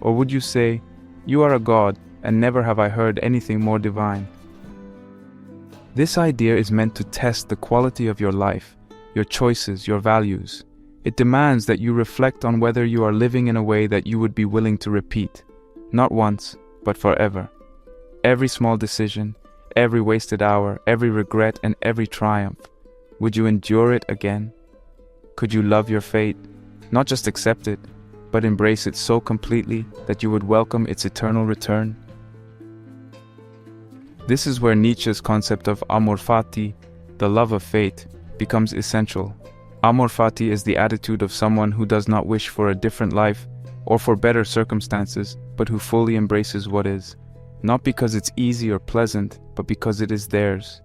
[SPEAKER 1] Or would you say, "You are a god, and never have I heard anything more divine"? This idea is meant to test the quality of your life, your choices, your values. It demands that you reflect on whether you are living in a way that you would be willing to repeat, not once, but forever. Every small decision, every wasted hour, every regret, and every triumph. Would you endure it again? Could you love your fate, not just accept it, but embrace it so completely that you would welcome its eternal return? This is where Nietzsche's concept of amor fati, the love of fate, becomes essential. Amor fati is the attitude of someone who does not wish for a different life or for better circumstances, but who fully embraces what is, not because it's easy or pleasant, but because it is theirs.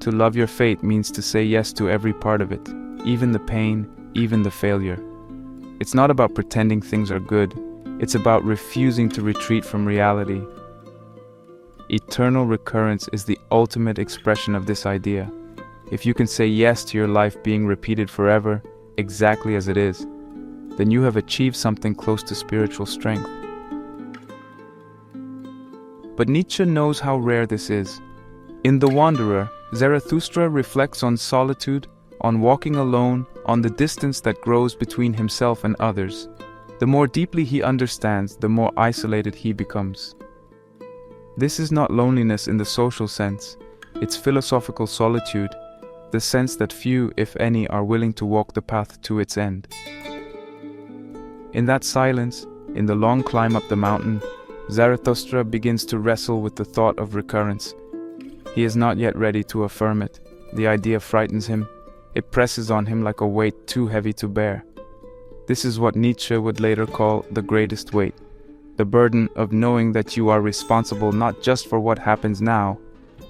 [SPEAKER 1] To love your fate means to say yes to every part of it, even the pain, even the failure. It's not about pretending things are good, it's about refusing to retreat from reality. Eternal recurrence is the ultimate expression of this idea. If you can say yes to your life being repeated forever, exactly as it is, then you have achieved something close to spiritual strength. But Nietzsche knows how rare this is. In The Wanderer, Zarathustra reflects on solitude, on walking alone, on the distance that grows between himself and others. The more deeply he understands, the more isolated he becomes. This is not loneliness in the social sense, it's philosophical solitude, the sense that few, if any, are willing to walk the path to its end. In that silence, in the long climb up the mountain, Zarathustra begins to wrestle with the thought of recurrence. He is not yet ready to affirm it. The idea frightens him. It presses on him like a weight too heavy to bear. This is what Nietzsche would later call the greatest weight, the burden of knowing that you are responsible not just for what happens now,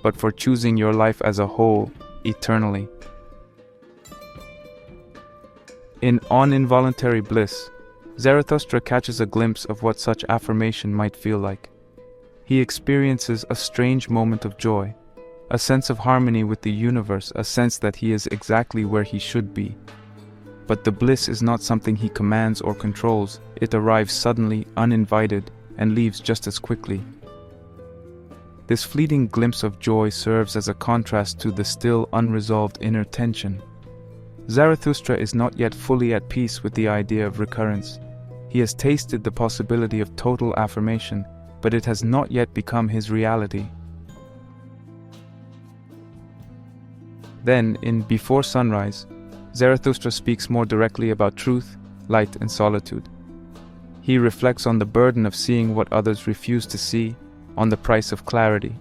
[SPEAKER 1] but for choosing your life as a whole, eternally. In On Involuntary Bliss, Zarathustra catches a glimpse of what such affirmation might feel like. He experiences a strange moment of joy, a sense of harmony with the universe, a sense that he is exactly where he should be. But the bliss is not something he commands or controls. It arrives suddenly, uninvited, and leaves just as quickly. This fleeting glimpse of joy serves as a contrast to the still unresolved inner tension. Zarathustra is not yet fully at peace with the idea of recurrence. He has tasted the possibility of total affirmation, but it has not yet become his reality. Then, in Before Sunrise, Zarathustra speaks more directly about truth, light, and solitude. He reflects on the burden of seeing what others refuse to see, on the price of clarity.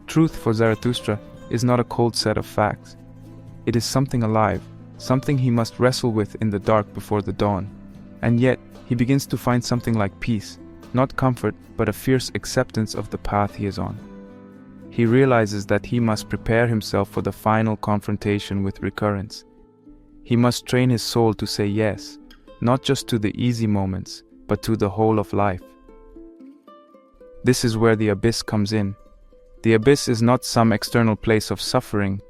[SPEAKER 1] Truth for Zarathustra is not a cold set of facts. It is something alive, something he must wrestle with in the dark before the dawn. And yet, he begins to find something like peace, not comfort, but a fierce acceptance of the path he is on. He realizes that he must prepare himself for the final confrontation with recurrence. He must train his soul to say yes, not just to the easy moments, but to the whole of life. This is where the abyss comes in. The abyss is not some external place of suffering.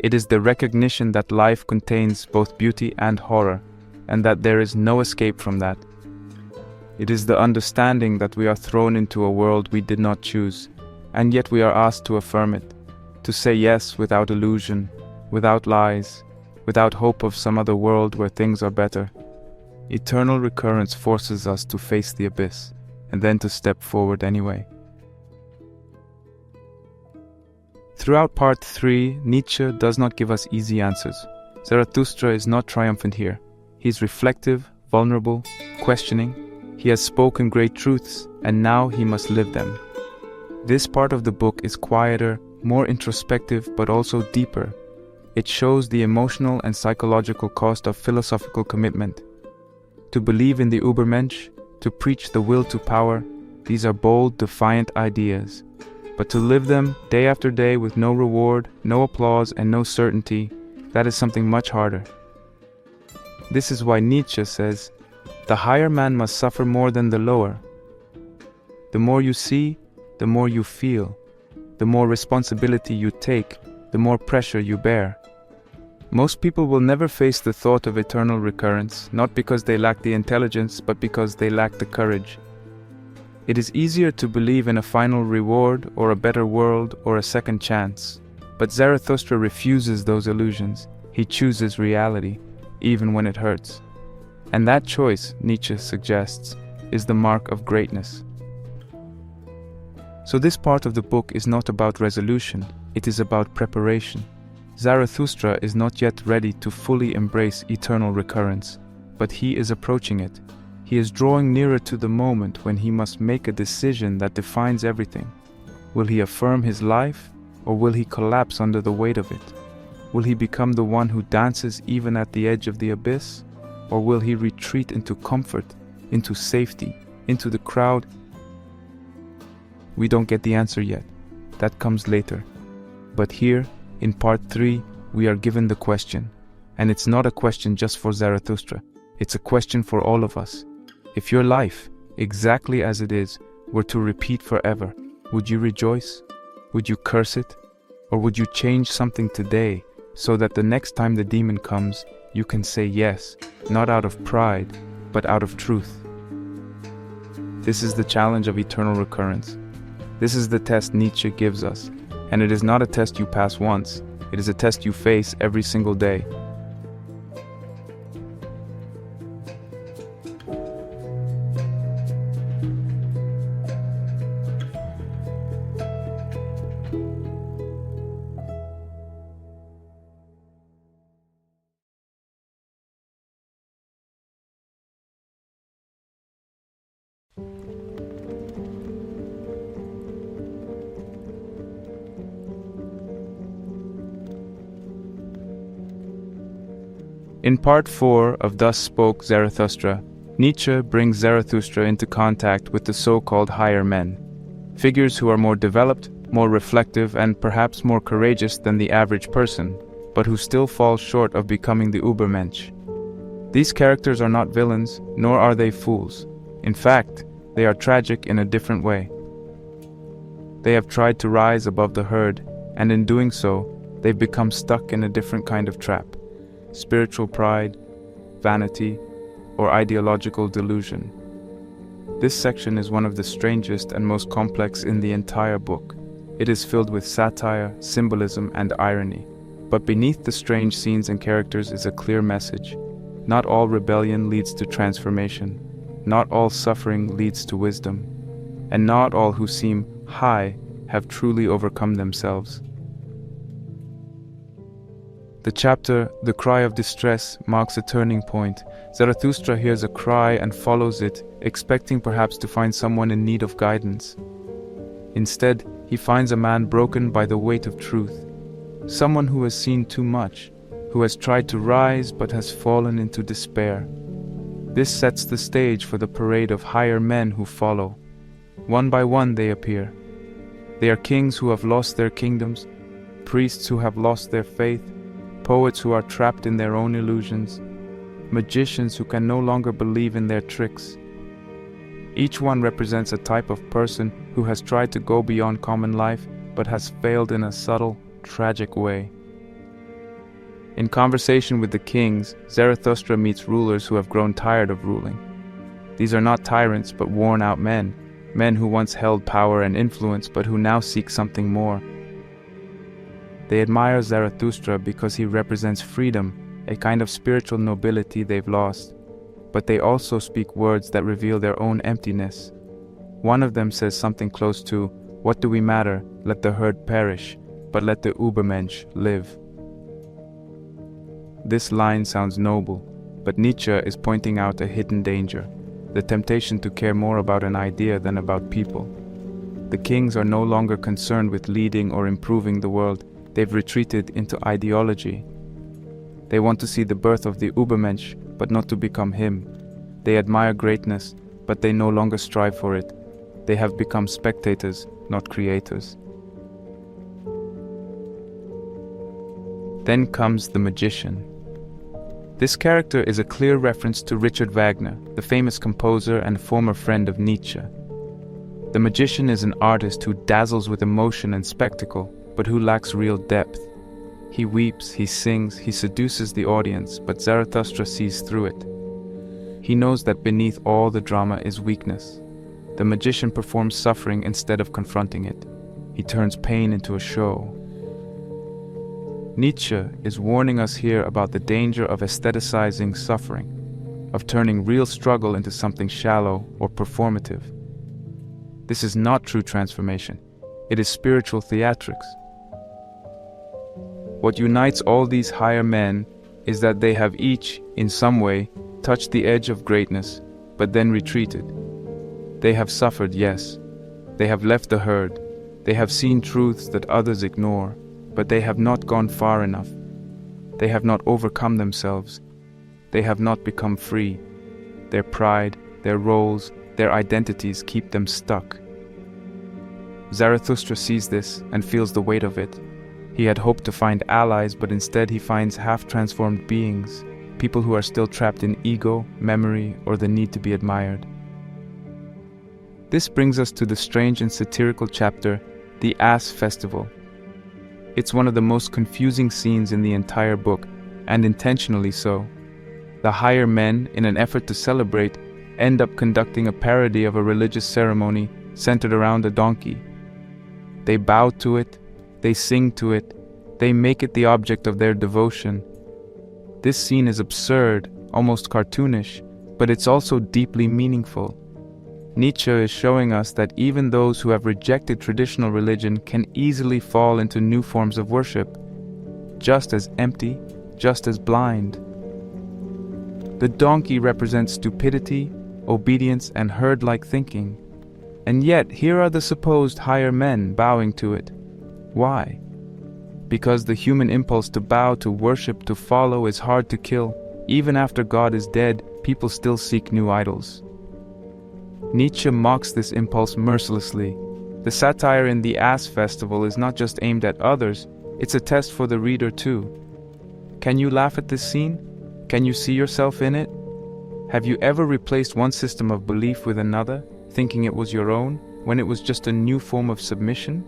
[SPEAKER 1] It is the recognition that life contains both beauty and horror, and that there is no escape from that. It is the understanding that we are thrown into a world we did not choose, and yet we are asked to affirm it, to say yes without illusion, without lies, without hope of some other world where things are better. Eternal recurrence forces us to face the abyss, and then to step forward anyway. Throughout part 3, Nietzsche does not give us easy answers. Zarathustra is not triumphant here. He is reflective, vulnerable, questioning. He has spoken great truths, and now he must live them. This part of the book is quieter, more introspective, but also deeper. It shows the emotional and psychological cost of philosophical commitment. To believe in the Übermensch, to preach the will to power, these are bold, defiant ideas. But to live them day after day with no reward, no applause, and no certainty, that is something much harder. This is why Nietzsche says, the higher man must suffer more than the lower. The more you see, the more you feel. The more responsibility you take, the more pressure you bear. Most people will never face the thought of eternal recurrence, not because they lack the intelligence, but because they lack the courage. It is easier to believe in a final reward, or a better world, or a second chance. But Zarathustra refuses those illusions. He chooses reality, even when it hurts. And that choice, Nietzsche suggests, is the mark of greatness. So this part of the book is not about resolution, it is about preparation. Zarathustra is not yet ready to fully embrace eternal recurrence, but he is approaching it. He is drawing nearer to the moment when he must make a decision that defines everything. Will he affirm his life, or will he collapse under the weight of it? Will he become the one who dances even at the edge of the abyss? Or will he retreat into comfort, into safety, into the crowd? We don't get the answer yet. That comes later. But here, in part 3, we are given the question. And it's not a question just for Zarathustra. It's a question for all of us. If your life, exactly as it is, were to repeat forever, would you rejoice? Would you curse it? Or would you change something today so that the next time the demon comes, you can say yes, not out of pride, but out of truth? This is the challenge of eternal recurrence. This is the test Nietzsche gives us. And it is not a test you pass once, it is a test you face every single day. In part 4 of Thus Spoke Zarathustra, Nietzsche brings Zarathustra into contact with the so-called higher men, figures who are more developed, more reflective, and perhaps more courageous than the average person, but who still fall short of becoming the Übermensch. These characters are not villains, nor are they fools. In fact, they are tragic in a different way. They have tried to rise above the herd, and in doing so, they've become stuck in a different kind of trap. Spiritual pride, vanity, or ideological delusion. This section is one of the strangest and most complex in the entire book. It is filled with satire, symbolism, and irony. But beneath the strange scenes and characters is a clear message. Not all rebellion leads to transformation. Not all suffering leads to wisdom. And not all who seem high have truly overcome themselves. The chapter, The Cry of Distress, marks a turning point. Zarathustra hears a cry and follows it, expecting perhaps to find someone in need of guidance. Instead, he finds a man broken by the weight of truth, someone who has seen too much, who has tried to rise but has fallen into despair. This sets the stage for the parade of higher men who follow. One by one they appear. They are kings who have lost their kingdoms, priests who have lost their faith, poets who are trapped in their own illusions, magicians who can no longer believe in their tricks. Each one represents a type of person who has tried to go beyond common life but has failed in a subtle, tragic way. In conversation with the kings, Zarathustra meets rulers who have grown tired of ruling. These are not tyrants but worn-out men, men who once held power and influence but who now seek something more. They admire Zarathustra because he represents freedom, a kind of spiritual nobility they've lost. But they also speak words that reveal their own emptiness. One of them says something close to, "What do we matter? Let the herd perish, but let the Übermensch live." This line sounds noble, but Nietzsche is pointing out a hidden danger, the temptation to care more about an idea than about people. The kings are no longer concerned with leading or improving the world. They've retreated into ideology. They want to see the birth of the Übermensch, but not to become him. They admire greatness, but they no longer strive for it. They have become spectators, not creators. Then comes the magician. This character is a clear reference to Richard Wagner, the famous composer and former friend of Nietzsche. The magician is an artist who dazzles with emotion and spectacle, but who lacks real depth. He weeps, he sings, he seduces the audience, but Zarathustra sees through it. He knows that beneath all the drama is weakness. The magician performs suffering instead of confronting it. He turns pain into a show. Nietzsche is warning us here about the danger of aestheticizing suffering, of turning real struggle into something shallow or performative. This is not true transformation. It is spiritual theatrics. What unites all these higher men is that they have each, in some way, touched the edge of greatness, but then retreated. They have suffered, yes. They have left the herd. They have seen truths that others ignore, but they have not gone far enough. They have not overcome themselves. They have not become free. Their pride, their roles, their identities keep them stuck. Zarathustra sees this and feels the weight of it. He had hoped to find allies, but instead he finds half-transformed beings, people who are still trapped in ego, memory, or the need to be admired. This brings us to the strange and satirical chapter, the Ass Festival. It's one of the most confusing scenes in the entire book, and intentionally so. The higher men, in an effort to celebrate, end up conducting a parody of a religious ceremony centered around a donkey. They bow to it, they sing to it, they make it the object of their devotion. This scene is absurd, almost cartoonish, but it's also deeply meaningful. Nietzsche is showing us that even those who have rejected traditional religion can easily fall into new forms of worship, just as empty, just as blind. The donkey represents stupidity, obedience, and herd-like thinking. And yet, here are the supposed higher men bowing to it. Why? Because the human impulse to bow, to worship, to follow is hard to kill. Even after God is dead, people still seek new idols. Nietzsche mocks this impulse mercilessly. The satire in the Ass Festival is not just aimed at others, it's a test for the reader too. Can you laugh at this scene? Can you see yourself in it? Have you ever replaced one system of belief with another, thinking it was your own, when it was just a new form of submission?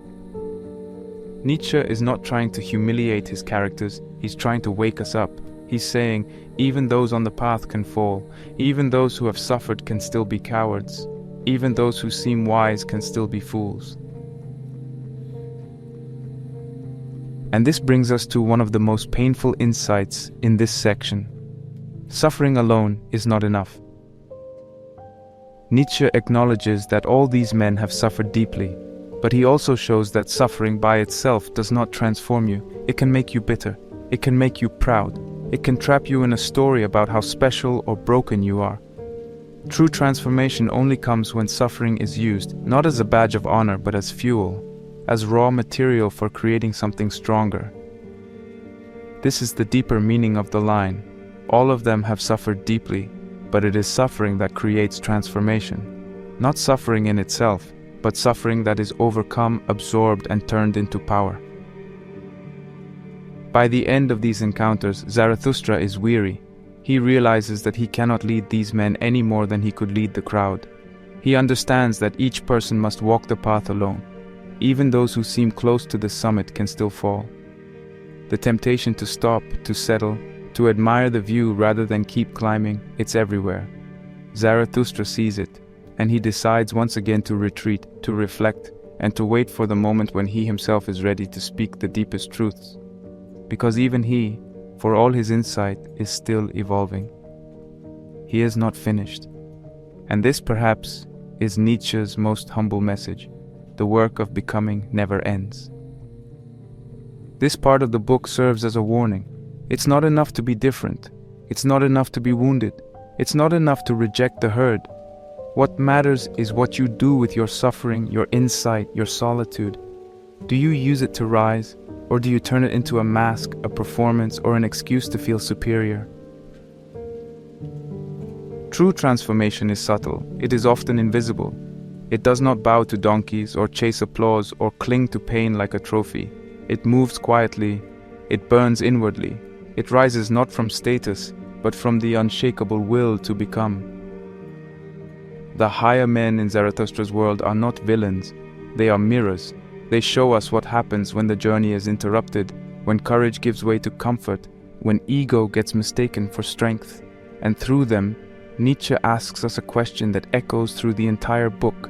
[SPEAKER 1] Nietzsche is not trying to humiliate his characters, he's trying to wake us up. He's saying, even those on the path can fall, even those who have suffered can still be cowards, even those who seem wise can still be fools. And this brings us to one of the most painful insights in this section. Suffering alone is not enough. Nietzsche acknowledges that all these men have suffered deeply, but he also shows that suffering by itself does not transform you. It can make you bitter. It can make you proud. It can trap you in a story about how special or broken you are. True transformation only comes when suffering is used, not as a badge of honor, but as fuel, as raw material for creating something stronger. This is the deeper meaning of the line. All of them have suffered deeply, but it is suffering that creates transformation. Not suffering in itself, but suffering that is overcome, absorbed, and turned into power. By the end of these encounters, Zarathustra is weary. He realizes that he cannot lead these men any more than he could lead the crowd. He understands that each person must walk the path alone. Even those who seem close to the summit can still fall. The temptation to stop, to settle, to admire the view rather than keep climbing, it's everywhere. Zarathustra sees it, and he decides once again to retreat, to reflect, and to wait for the moment when he himself is ready to speak the deepest truths. Because even he, for all his insight, is still evolving. He is not finished. And this, perhaps, is Nietzsche's most humble message. The work of becoming never ends. This part of the book serves as a warning. It's not enough to be different. It's not enough to be wounded. It's not enough to reject the herd. What matters is what you do with your suffering, your insight, your solitude. Do you use it to rise, or do you turn it into a mask, a performance, or an excuse to feel superior? True transformation is subtle. It is often invisible. It does not bow to donkeys or chase applause or cling to pain like a trophy. It moves quietly. It burns inwardly. It rises not from status, but from the unshakable will to become. The higher men in Zarathustra's world are not villains. They are mirrors. They show us what happens when the journey is interrupted, when courage gives way to comfort, when ego gets mistaken for strength. And through them, Nietzsche asks us a question that echoes through the entire book.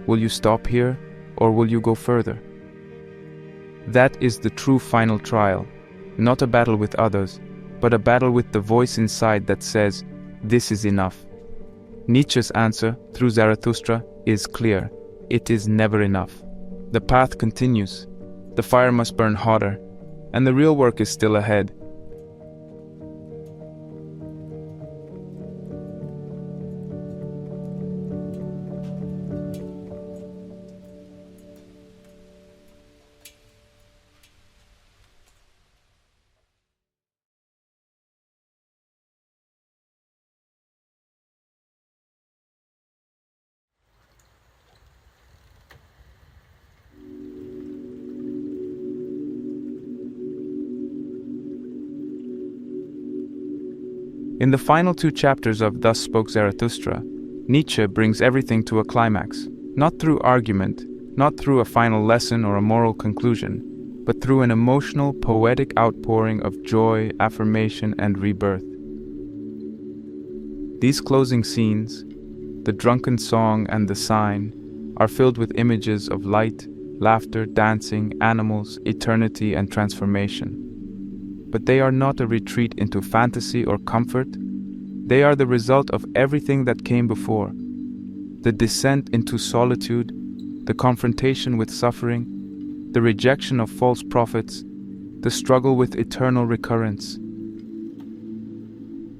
[SPEAKER 1] Will you stop here, or will you go further? That is the true final trial, not a battle with others, but a battle with the voice inside that says, "This is enough." Nietzsche's answer, through Zarathustra, is clear. It is never enough. The path continues. The fire must burn hotter, and the real work is still ahead. In the final two chapters of Thus Spoke Zarathustra, Nietzsche brings everything to a climax, not through argument, not through a final lesson or a moral conclusion, but through an emotional, poetic outpouring of joy, affirmation, and rebirth. These closing scenes, the drunken song and the sign, are filled with images of light, laughter, dancing, animals, eternity, and transformation. But they are not a retreat into fantasy or comfort. They are the result of everything that came before. The descent into solitude, the confrontation with suffering, the rejection of false prophets, the struggle with eternal recurrence.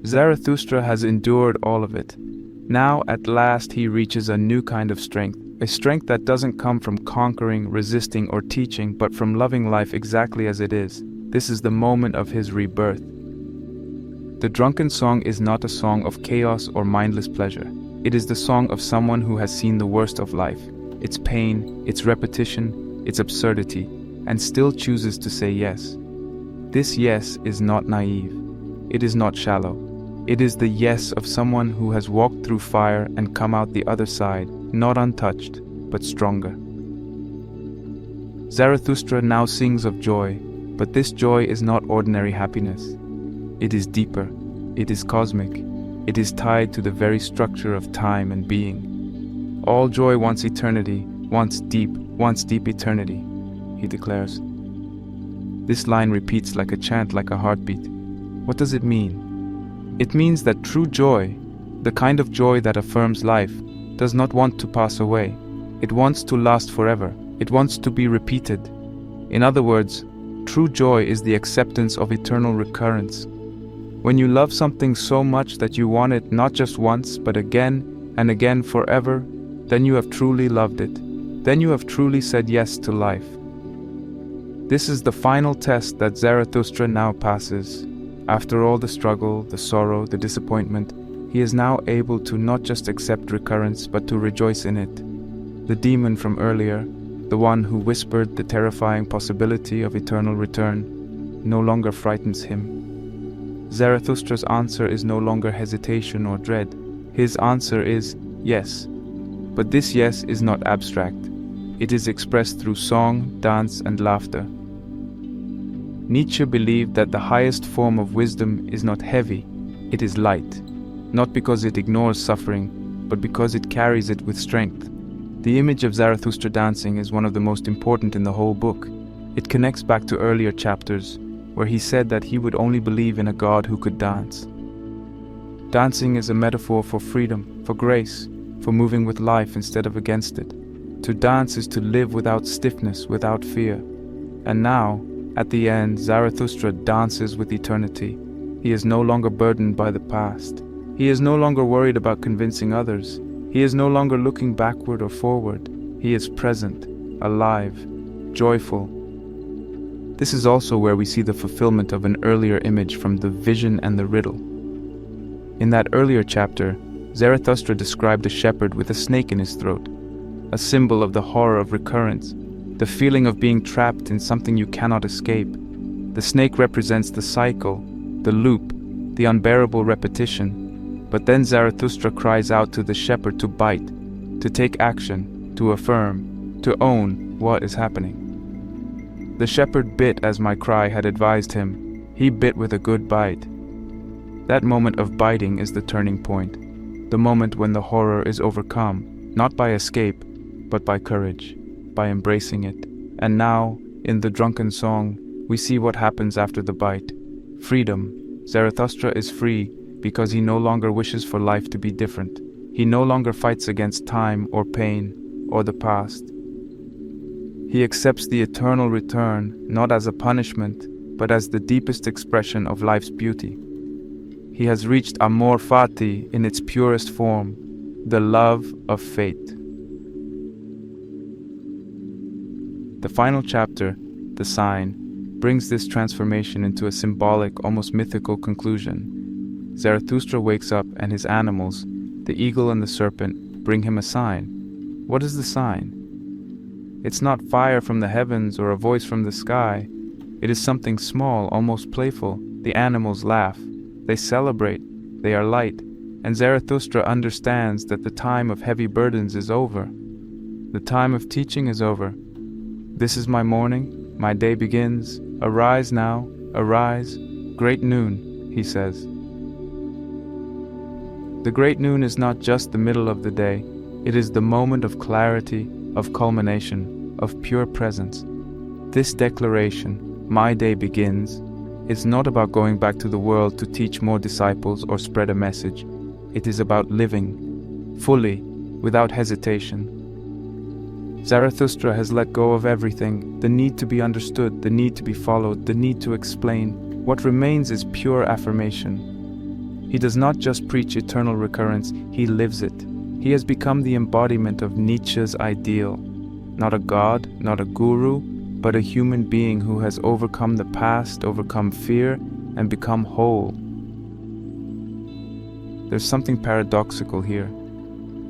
[SPEAKER 1] Zarathustra has endured all of it. Now, at last, he reaches a new kind of strength, a strength that doesn't come from conquering, resisting, or teaching, but from loving life exactly as it is. This is the moment of his rebirth. The drunken song is not a song of chaos or mindless pleasure. It is the song of someone who has seen the worst of life, its pain, its repetition, its absurdity, and still chooses to say yes. This yes is not naive. It is not shallow. It is the yes of someone who has walked through fire and come out the other side, not untouched, but stronger. Zarathustra now sings of joy, but this joy is not ordinary happiness. It is deeper. It is cosmic. It is tied to the very structure of time and being. All joy wants eternity, wants deep eternity, he declares. This line repeats like a chant, like a heartbeat. What does it mean? It means that true joy, the kind of joy that affirms life, does not want to pass away. It wants to last forever. It wants to be repeated. In other words, true joy is the acceptance of eternal recurrence. When you love something so much that you want it not just once, but again and again forever, then you have truly loved it. Then you have truly said yes to life. This is the final test that Zarathustra now passes. After all the struggle, the sorrow, the disappointment, he is now able to not just accept recurrence, but to rejoice in it. The demon from earlier, the one who whispered the terrifying possibility of eternal return, no longer frightens him. Zarathustra's answer is no longer hesitation or dread. His answer is yes. But this yes is not abstract. It is expressed through song, dance, and laughter. Nietzsche believed that the highest form of wisdom is not heavy, it is light, not because it ignores suffering, but because it carries it with strength. The image of Zarathustra dancing is one of the most important in the whole book. It connects back to earlier chapters, where he said that he would only believe in a God who could dance. Dancing is a metaphor for freedom, for grace, for moving with life instead of against it. To dance is to live without stiffness, without fear. And now, at the end, Zarathustra dances with eternity. He is no longer burdened by the past. He is no longer worried about convincing others. He is no longer looking backward or forward. He is present, alive, joyful. This is also where we see the fulfillment of an earlier image from the vision and the riddle. In that earlier chapter, Zarathustra described a shepherd with a snake in his throat, a symbol of the horror of recurrence, the feeling of being trapped in something you cannot escape. The snake represents the cycle, the loop, the unbearable repetition. But then Zarathustra cries out to the shepherd to bite, to take action, to affirm, to own what is happening. The shepherd bit as my cry had advised him. He bit with a good bite. That moment of biting is the turning point, the moment when the horror is overcome, not by escape, but by courage, by embracing it. And now, in the drunken song, we see what happens after the bite. Freedom. Zarathustra is free because he no longer wishes for life to be different. He no longer fights against time or pain or the past. He accepts the eternal return not as a punishment, but as the deepest expression of life's beauty. He has reached amor fati in its purest form, the love of fate. The final chapter, The Sign, brings this transformation into a symbolic, almost mythical conclusion. Zarathustra wakes up and his animals, the eagle and the serpent, bring him a sign. What is the sign? It's not fire from the heavens or a voice from the sky. It is something small, almost playful. The animals laugh. They celebrate. They are light. And Zarathustra understands that the time of heavy burdens is over. The time of teaching is over. This is my morning. My day begins. Arise now. Arise. Great noon, he says. The great noon is not just the middle of the day. It is the moment of clarity, of culmination, of pure presence. This declaration, my day begins, is not about going back to the world to teach more disciples or spread a message. It is about living, fully, without hesitation. Zarathustra has let go of everything, the need to be understood, the need to be followed, the need to explain. What remains is pure affirmation. He does not just preach eternal recurrence, he lives it. He has become the embodiment of Nietzsche's ideal. Not a god, not a guru, but a human being who has overcome the past, overcome fear, and become whole. There's something paradoxical here.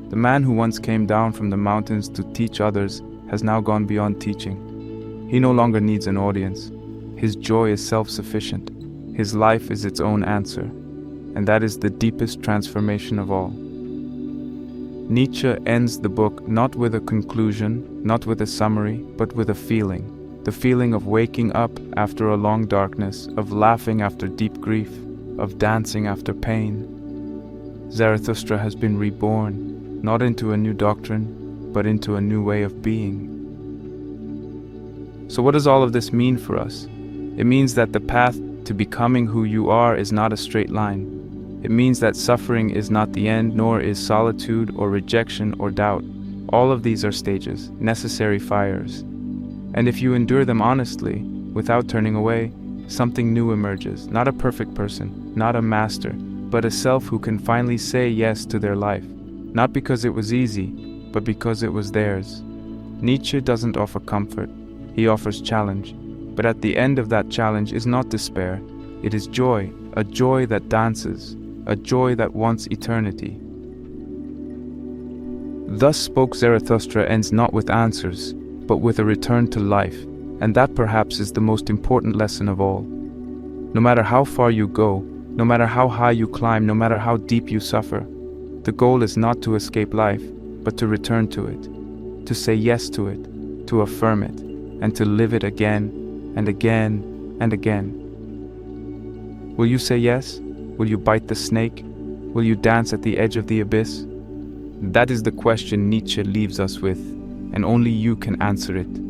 [SPEAKER 1] The man who once came down from the mountains to teach others has now gone beyond teaching. He no longer needs an audience. His joy is self-sufficient. His life is its own answer. And that is the deepest transformation of all. Nietzsche ends the book not with a conclusion, not with a summary, but with a feeling. The feeling of waking up after a long darkness, of laughing after deep grief, of dancing after pain. Zarathustra has been reborn, not into a new doctrine, but into a new way of being. So what does all of this mean for us? It means that the path to becoming who you are is not a straight line. It means that suffering is not the end, nor is solitude or rejection or doubt. All of these are stages, necessary fires. And if you endure them honestly, without turning away, something new emerges. Not a perfect person, not a master, but a self who can finally say yes to their life. Not because it was easy, but because it was theirs. Nietzsche doesn't offer comfort, he offers challenge. But at the end of that challenge is not despair, it is joy, a joy that dances, a joy that wants eternity. Thus spoke Zarathustra ends not with answers, but with a return to life, and that perhaps is the most important lesson of all. No matter how far you go, no matter how high you climb, no matter how deep you suffer, the goal is not to escape life, but to return to it, to say yes to it, to affirm it, and to live it again and again and again. Will you say yes? Will you bite the snake? Will you dance at the edge of the abyss? That is the question Nietzsche leaves us with, and only you can answer it.